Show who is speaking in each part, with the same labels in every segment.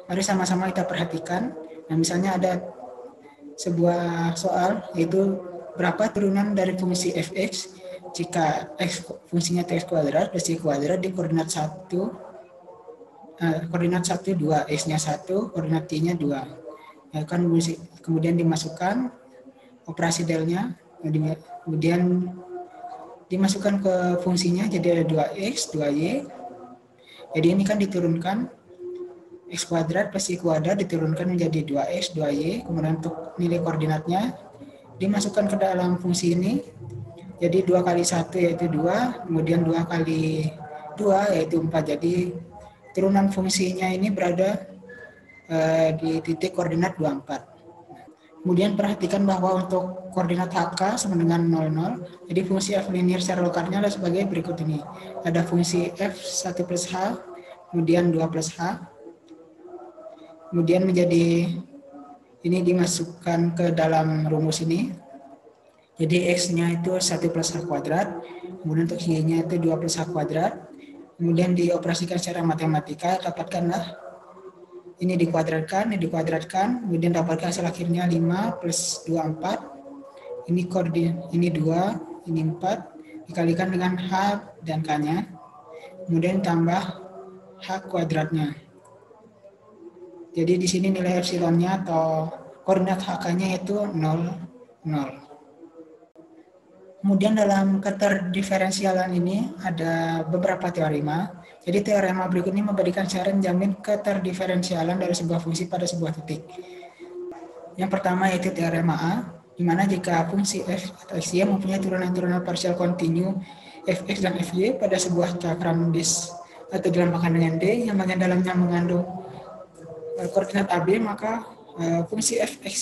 Speaker 1: Mari sama-sama kita perhatikan. Nah, misalnya ada sebuah soal, yaitu berapa turunan dari fungsi fx jika x fungsinya x kuadrat plus y kuadrat di koordinat 2, x-nya 1, koordinat y-nya 2. Ya, kan kemudian dimasukkan operasi del-nya, kemudian dimasukkan ke fungsinya, jadi ada 2x, 2y. Jadi ini kan diturunkan x kuadrat plus y kuadrat diturunkan menjadi 2x, 2y. Kemudian untuk nilai koordinatnya dimasukkan ke dalam fungsi ini. Jadi 2 kali 1 yaitu 2, kemudian 2 kali 2 yaitu 4. Jadi turunan fungsinya ini berada di titik koordinat 24. Kemudian perhatikan bahwa untuk koordinat HK sama dengan 00, jadi fungsi f linear secara lokalnya adalah sebagai berikut ini. Ada fungsi f1 plus h, kemudian 2 plus h, kemudian menjadi ini dimasukkan ke dalam rumus ini. Jadi x-nya itu 1 plus h kuadrat, kemudian untuk y-nya itu 2 plus h kuadrat, kemudian dioperasikan secara matematika, dapatkanlah ini dikuadratkan, kemudian dapatkan hasil akhirnya 5 plus 2, 4. Ini koordinat, ini 2, ini 4, dikalikan dengan h dan k-nya, kemudian tambah h kuadratnya. Jadi di sini nilai epsilonnya atau koordinat hk-nya itu 0, 0. Kemudian dalam keterdiferensialan ini ada beberapa teorema. Jadi teorema berikut ini memberikan cara menjamin keterdiferensialan dari sebuah fungsi pada sebuah titik. Yang pertama yaitu teorema A, di mana jika fungsi f atau xy mempunyai turunan-turunan parsial kontinu fx dan fy pada sebuah cakram disk atau dilambangkan dengan D yang bagian dalamnya mengandung koordinat AB, maka fungsi fx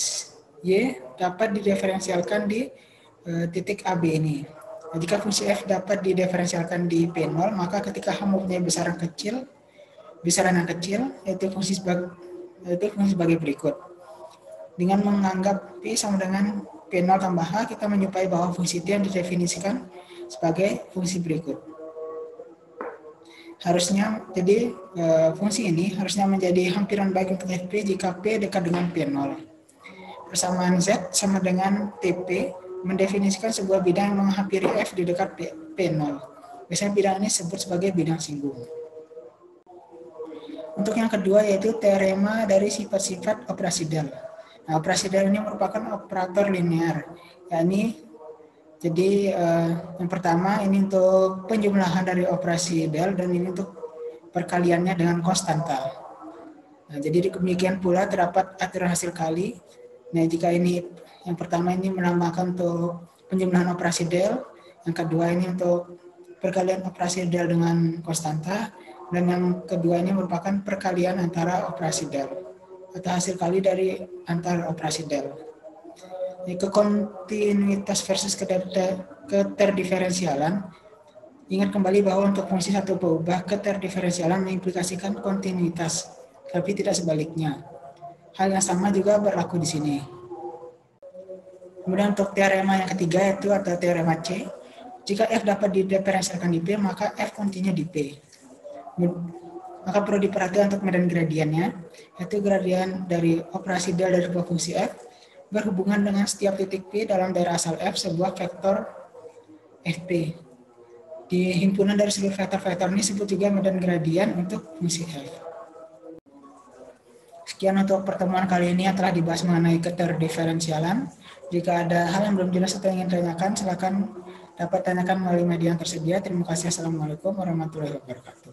Speaker 1: y dapat didiferensialkan di titik AB ini. Nah, jika fungsi f dapat didiferensialkan di P0, maka ketika h mempunyai besaran yang kecil, yaitu fungsi sebagai berikut. Dengan menganggap P sama dengan P0 tambah h, kita menyupai bahwa fungsi T yang didefinisikan sebagai fungsi berikut. Harusnya, jadi fungsi ini harusnya menjadi hampiran baik untuk Fp jika P dekat dengan P0. Persamaan Z sama dengan TP mendefinisikan sebuah bidang yang menghampiri F di dekat P0. Biasanya bidang ini disebut sebagai bidang singgung. Untuk yang kedua yaitu teorema dari sifat-sifat operasi del. Nah, operasi del ini merupakan operator linear. Jadi yang pertama ini untuk penjumlahan dari operasi del dan ini untuk perkaliannya dengan konstanta. Nah, jadi demikian pula terdapat aturan hasil kali. Nah, jika ini yang pertama ini menambahkan untuk penjumlahan operasi del, yang kedua ini untuk perkalian operasi del dengan konstanta, dan yang kedua ini merupakan perkalian antara operasi del atau hasil kali dari antar operasi del. Kekontinuitas versus keterdiferensialan. Ingat kembali bahwa untuk fungsi satu berubah, keterdiferensialan mengimplikasikan kontinuitas, tapi tidak sebaliknya. Hal yang sama juga berlaku di sini. Kemudian untuk teorema yang ketiga yaitu atau teorema C. Jika F dapat didiferensialkan di P, maka F kontinu di P. Maka perlu diperhatikan untuk medan gradiennya, yaitu gradien dari operasi del dari sebuah fungsi F berhubungan dengan setiap titik P dalam daerah asal F sebuah vektor Fp. Di himpunan dari seluruh vektor-vektor ini disebut juga medan gradien untuk fungsi F. Sekian untuk pertemuan kali ini yang telah dibahas mengenai keterdiferensialan. Jika ada hal yang belum jelas atau ingin tanyakan, silakan dapat tanyakan melalui media yang tersedia. Terima kasih. Assalamualaikum warahmatullahi wabarakatuh.